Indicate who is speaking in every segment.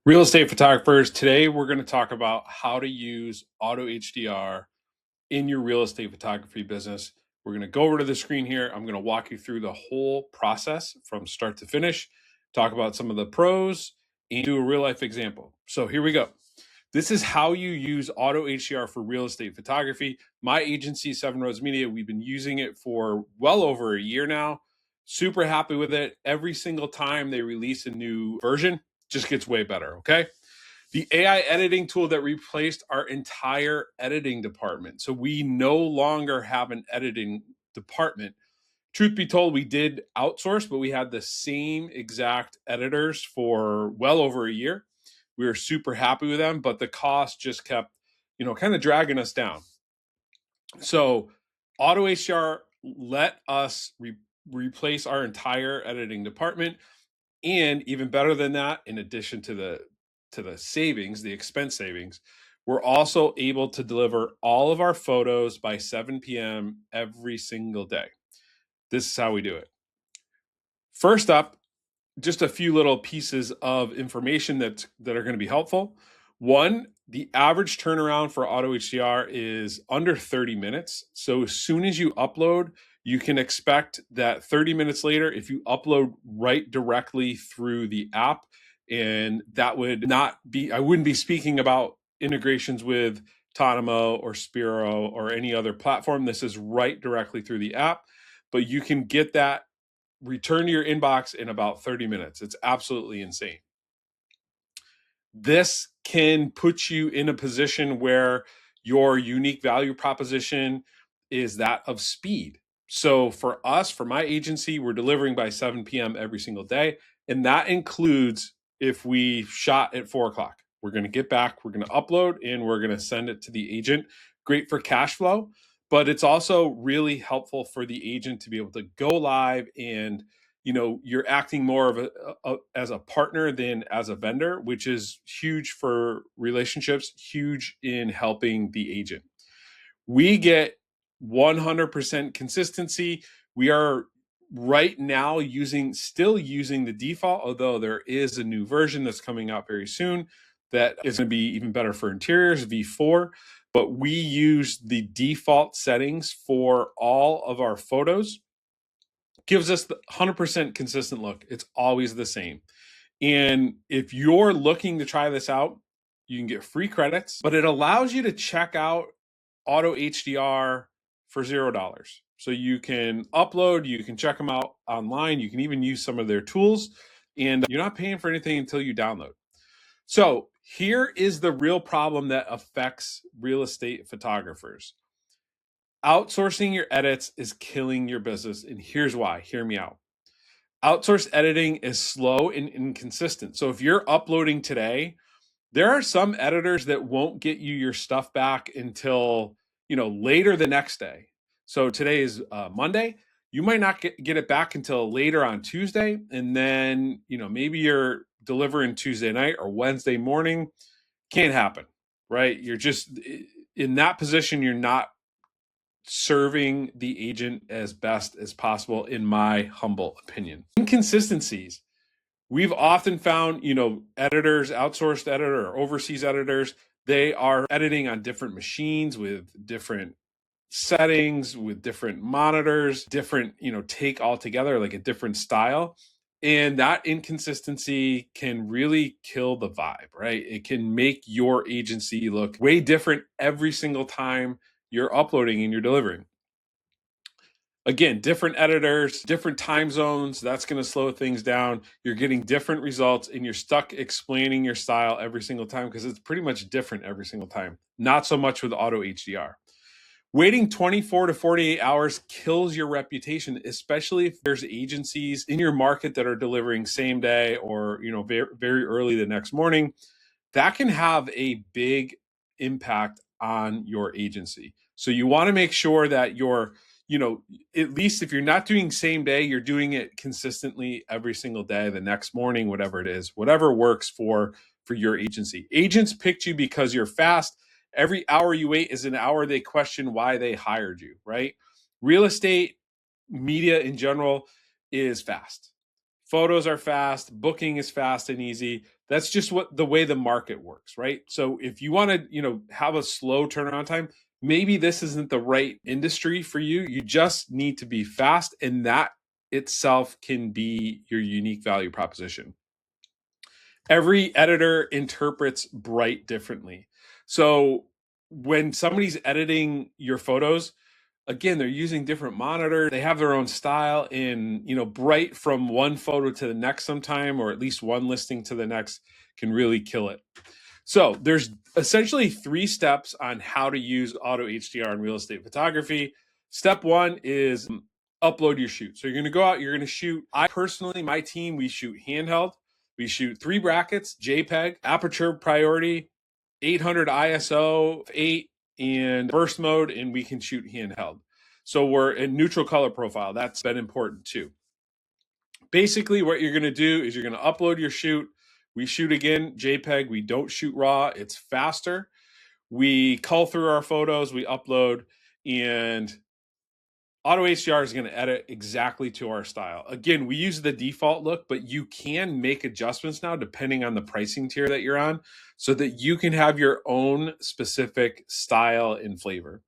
Speaker 1: Real estate photographers, today we're going to talk about how to use Auto HDR in your real estate photography business. We're going to go over to the screen here. I'm going to walk you through the whole process from start to finish, talk about some of the pros, and do a real life example. So here we go. This is how you use Auto HDR for real estate photography. My agency, Seven Roads Media, we've been using it for well over a year now. Super happy with it. Every single time they release a new version, just gets way better, okay? The AI editing tool that replaced our entire editing department. So we no longer have an editing department. Truth be told, we did outsource, but we had the same exact editors for well over a year. We were super happy with them, but the cost just kept, kind of dragging us down. So Auto HDR let us replace our entire editing department. And even better than that, in addition to the savings, the expense savings, we're also able to deliver all of our photos by 7 p.m. every single day. This is how we do it. First up, just a few little pieces of information that are going to be helpful. One, the average turnaround for Auto HDR is under 30 minutes. So as soon as you upload, you can expect that 30 minutes later, if you upload right directly through the app, and that would not be, I wouldn't be speaking about integrations with Tonimo or Spiro or any other platform. This is right directly through the app, but you can get that return to your inbox in about 30 minutes. It's absolutely insane. This can put you in a position where your unique value proposition is that of speed. So for us, for my agency, we're delivering by 7 p.m. every single day. And that includes if we shot at 4 o'clock. We're going to get back, we're going to upload, and we're going to send it to the agent. Great for cash flow, but it's also really helpful for the agent to be able to go live and you're acting more of as a partner than as a vendor, which is huge for relationships, huge in helping the agent. We get 100% consistency. We are right now still using the default, although there is a new version that's coming out very soon that is going to be even better for interiors, V4. But we use the default settings for all of our photos. Gives us the 100% consistent look. It's always the same. And if you're looking to try this out, you can get free credits, but it allows you to check out Auto HDR for $0. So you can upload, you can check them out online, you can even use some of their tools, and you're not paying for anything until you download. So here is the real problem that affects real estate photographers. Outsourcing your edits is killing your business, and here's why. Hear me out. Outsourced editing is slow and inconsistent. So if you're uploading today, there are some editors that won't get you your stuff back until later the next day. So today is Monday. You might not get it back until later on Tuesday, and then maybe you're delivering Tuesday night or Wednesday morning. Can't happen, right? You're just in that position. You're not serving the agent as best as possible, in my humble opinion. Inconsistencies. We've often found, editors, outsourced editor or overseas editors, they are editing on different machines with different settings, with different monitors, different, take altogether, like a different style. And that inconsistency can really kill the vibe, right? It can make your agency look way different every single time you're uploading and you're delivering. Again, different editors, different time zones, that's going to slow things down. You're getting different results and you're stuck explaining your style every single time because it's pretty much different every single time. Not so much with Auto HDR. Waiting 24 to 48 hours kills your reputation, especially if there's agencies in your market that are delivering same day or, very, very early the next morning. That can have a big impact on your agency. So you want to make sure that you're, at least if you're not doing same day, you're doing it consistently every single day, the next morning, whatever it is, whatever works for your agency. Agents picked you because you're fast. Every hour you wait is an hour they question why they hired you, right? Real estate media in general is fast. photos are fast, booking is fast and easy. That's just the way the market works, right? So if you want to, have a slow turnaround time, maybe this isn't the right industry for you. You just need to be fast, and that itself can be your unique value proposition. Every editor interprets bright differently. So when somebody's editing your photos, again, they're using different monitors. They have their own style, and bright from one photo to the next sometime, or at least one listing to the next, can really kill it. So there's essentially 3 steps on how to use Auto HDR in real estate photography. Step 1 is upload your shoot. So you're going to go out, you're going to shoot. I personally, my team, we shoot handheld. We shoot 3 brackets, JPEG, aperture priority, 800 ISO, 8, and burst mode, and we can shoot handheld. So we're in neutral color profile. That's been important too. Basically, what you're going to do is you're going to upload your shoot. We shoot again JPEG. We don't shoot RAW. It's faster. We cull through our photos. We upload, and Auto HDR is going to edit exactly to our style. Again, we use the default look, but you can make adjustments now depending on the pricing tier that you're on, so that you can have your own specific style and flavor.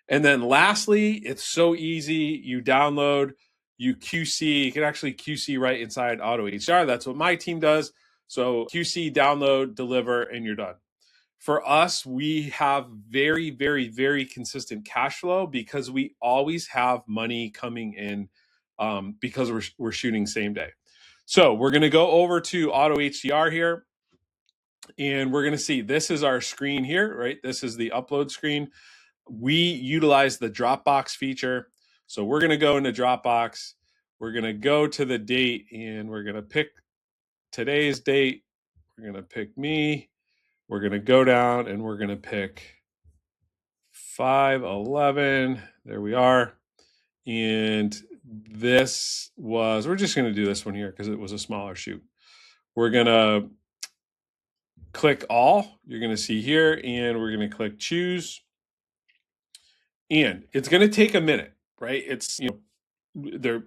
Speaker 1: And then lastly, it's so easy. You download, you QC. You can actually QC right inside Auto HDR. That's what my team does. So QC, download, deliver, and you're done. For us, we have very, very, very consistent cash flow because we always have money coming in because we're shooting same day. So we're going to go over to Auto HDR here, and we're going to see this is our screen here, right? This is the upload screen. We utilize the Dropbox feature. So we're going to go into Dropbox. We're going to go to the date, and we're going to pick today's date. We're going to pick me. We're going to go down, and we're going to pick 5/11. There we are. And we're just going to do this one here because it was a smaller shoot. We're going to click all. You're going to see here, and we're going to click choose. And it's going to take a minute, right? It's, they're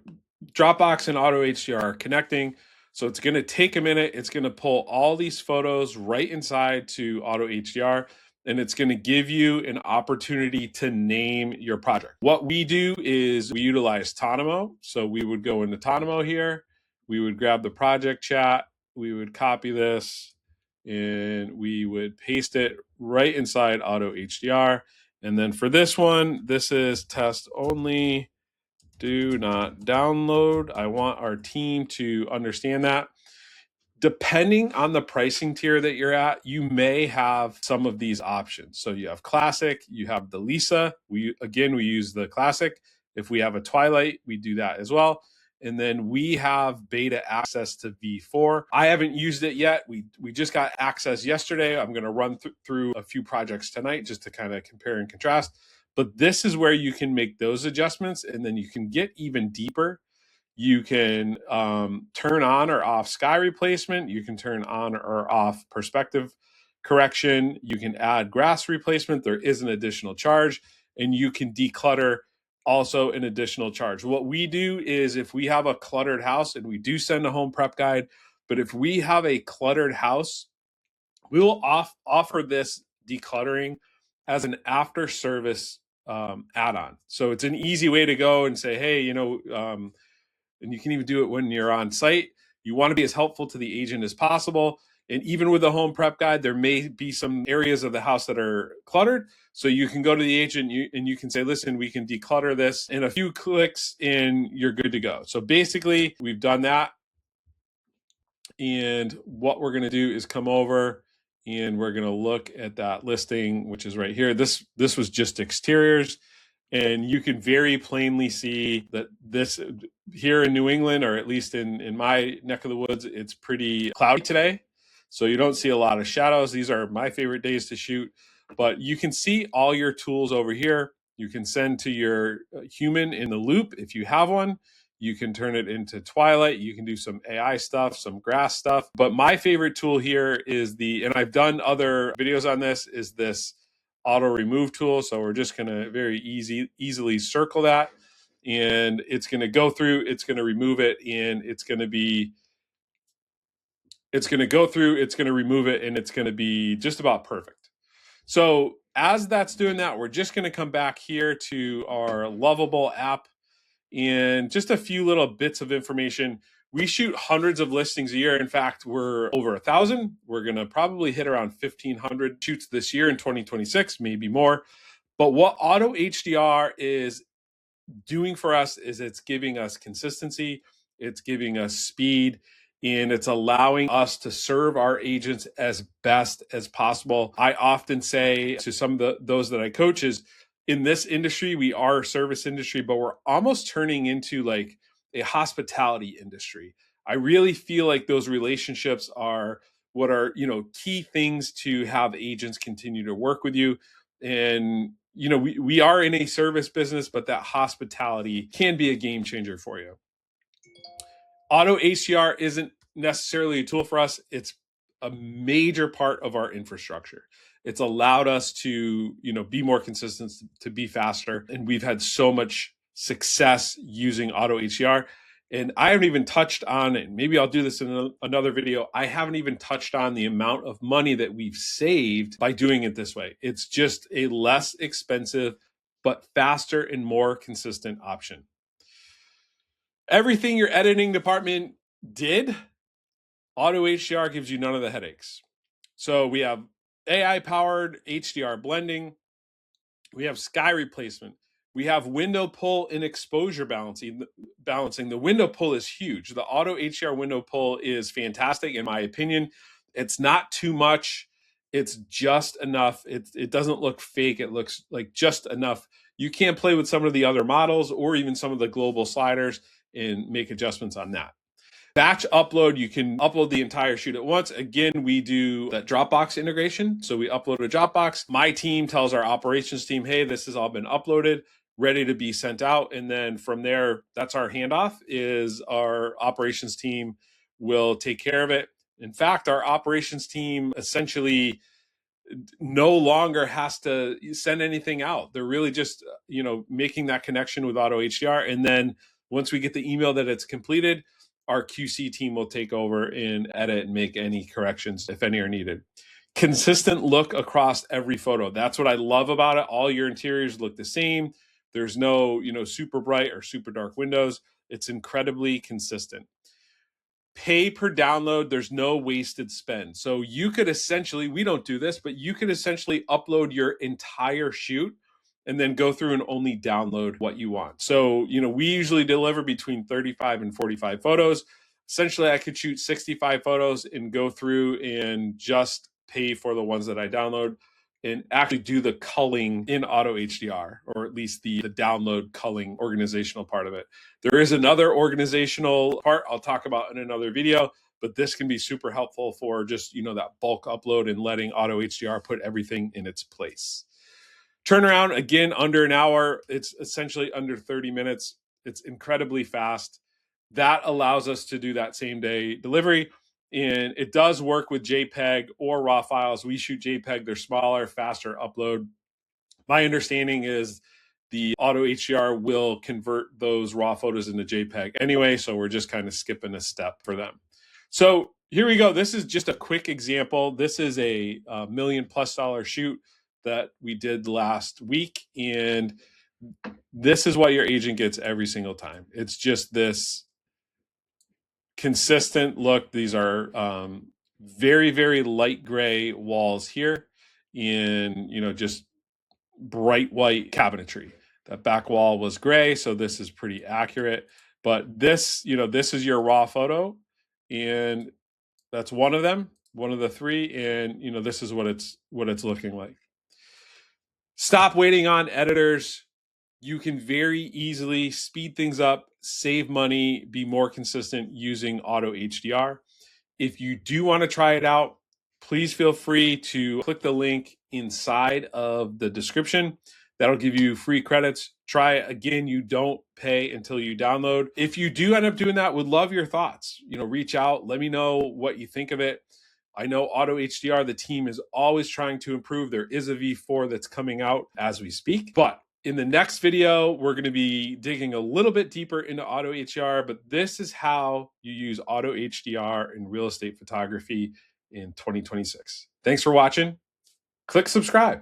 Speaker 1: Dropbox and Auto HDR are connecting. So it's going to take a minute. It's going to pull all these photos right inside to Auto HDR, and it's going to give you an opportunity to name your project. What we do is we utilize Tonimo. So we would go into Tonimo here. We would grab the project chat. We would copy this, and we would paste it right inside Auto HDR. And then for this one, this is test only. Do not download. I want our team to understand that. Depending on the pricing tier that you're at, you may have some of these options. So you have Classic, you have the Lisa. We use the Classic. If we have a Twilight, we do that as well. And then we have beta access to V4. I haven't used it yet. We just got access yesterday. I'm going to run through a few projects tonight just to kind of compare and contrast. But this is where you can make those adjustments, and then you can get even deeper. You can turn on or off sky replacement. You can turn on or off perspective correction. You can add grass replacement. There is an additional charge, and you can declutter, also an additional charge. What we do is if we have a cluttered house, and we do send a home prep guide, but if we have a cluttered house, we will offer this decluttering as an after service add-on. So it's an easy way to go and say, hey, and you can even do it when you're on site. You want to be as helpful to the agent as possible. And even with a home prep guide, there may be some areas of the house that are cluttered. So you can go to the agent and you can say, listen, we can declutter this in a few clicks and you're good to go. So basically, we've done that. And what we're going to do is come over and we're going to look at that listing, which is right here. This was just exteriors. And you can very plainly see that this here in New England, or at least in my neck of the woods, it's pretty cloudy today. So you don't see a lot of shadows. These are my favorite days to shoot. But you can see all your tools over here. You can send to your human in the loop if you have one. You can turn it into Twilight. You can do some AI stuff, some grass stuff. But my favorite tool here is and I've done other videos on this, is this auto remove tool. So we're just going to very easily circle that. and it's going to go through, it's going to remove it, and it's going to go through, it's going to remove it, and it's going to be just about perfect. So as that's doing that, we're just going to come back here to our Lovable app and just a few little bits of information. We shoot hundreds of listings a year. In fact, we're over 1,000. We're going to probably hit around 1,500 shoots this year in 2026, maybe more. But what Auto HDR is doing for us is it's giving us consistency, it's giving us speed, and it's allowing us to serve our agents as best as possible. I often say to some of those that I coach is, in this industry, we are a service industry, but we're almost turning into like a hospitality industry. I really feel like those relationships are what are, key things to have agents continue to work with you. And we are in a service business, but that hospitality can be a game changer for you. Auto HDR isn't necessarily a tool for us. It's a major part of our infrastructure. It's allowed us to, be more consistent, to be faster. And we've had so much success using Auto HDR. And I haven't even touched on it. Maybe I'll do this in another video. I haven't even touched on the amount of money that we've saved by doing it this way. It's just a less expensive, but faster and more consistent option. Everything your editing department did, Auto HDR gives you none of the headaches. So we have AI-powered HDR blending. We have sky replacement. We have window pull and exposure balancing. The window pull is huge. The Auto HDR window pull is fantastic, in my opinion. It's not too much. It's just enough. It doesn't look fake. It looks like just enough. You can't play with some of the other models or even some of the global sliders and make adjustments on that. Batch upload, you can upload the entire shoot at once. Again, we do that Dropbox integration. So we upload a Dropbox. My team tells our operations team, hey, this has all been uploaded, ready to be sent out. And then from there, that's our handoff, is our operations team will take care of it. In fact, our operations team essentially no longer has to send anything out. They're really just, making that connection with Auto HDR. And then once we get the email that it's completed, our QC team will take over and edit and make any corrections, if any are needed. Consistent look across every photo. That's what I love about it. All your interiors look the same. There's no, super bright or super dark windows. It's incredibly consistent. Pay per download. There's no wasted spend. So you could essentially, we don't do this, but you could essentially upload your entire shoot and then go through and only download what you want. So, we usually deliver between 35 and 45 photos. Essentially, I could shoot 65 photos and go through and just pay for the ones that I download and actually do the culling in Auto HDR, or at least the download culling organizational part of it. There is another organizational part I'll talk about in another video, but this can be super helpful for just, that bulk upload and letting Auto HDR put everything in its place. Turnaround, again, under an hour. It's essentially under 30 minutes. It's incredibly fast. That allows us to do that same day delivery. And it does work with JPEG or RAW files. We shoot JPEG. They're smaller, faster upload. My understanding is the Auto HDR will convert those RAW photos into JPEG anyway. So we're just kind of skipping a step for them. So here we go. This is just a quick example. This is a $1 million+ shoot that we did last week. And this is what your agent gets every single time. It's just this consistent look. These are very, very light gray walls here in, just bright white cabinetry. That back wall was gray, so this is pretty accurate. But this, this is your raw photo, and that's one of them, one of the three, and this is what it's looking like. Stop waiting on editors. You can very easily speed things up, save money, be more consistent using Auto HDR. If you do want to try it out, please feel free to click the link inside of the description. That'll give you free credits. Try it. Again, you don't pay until you download. If you do end up doing that, would love your thoughts. Reach out, let me know what you think of it. I know Auto HDR, the team is always trying to improve. There is a V4 that's coming out as we speak, but In the next video, we're going to be digging a little bit deeper into auto HDR, but this is how you use auto HDR in real estate photography in 2026. Thanks for watching. Click subscribe.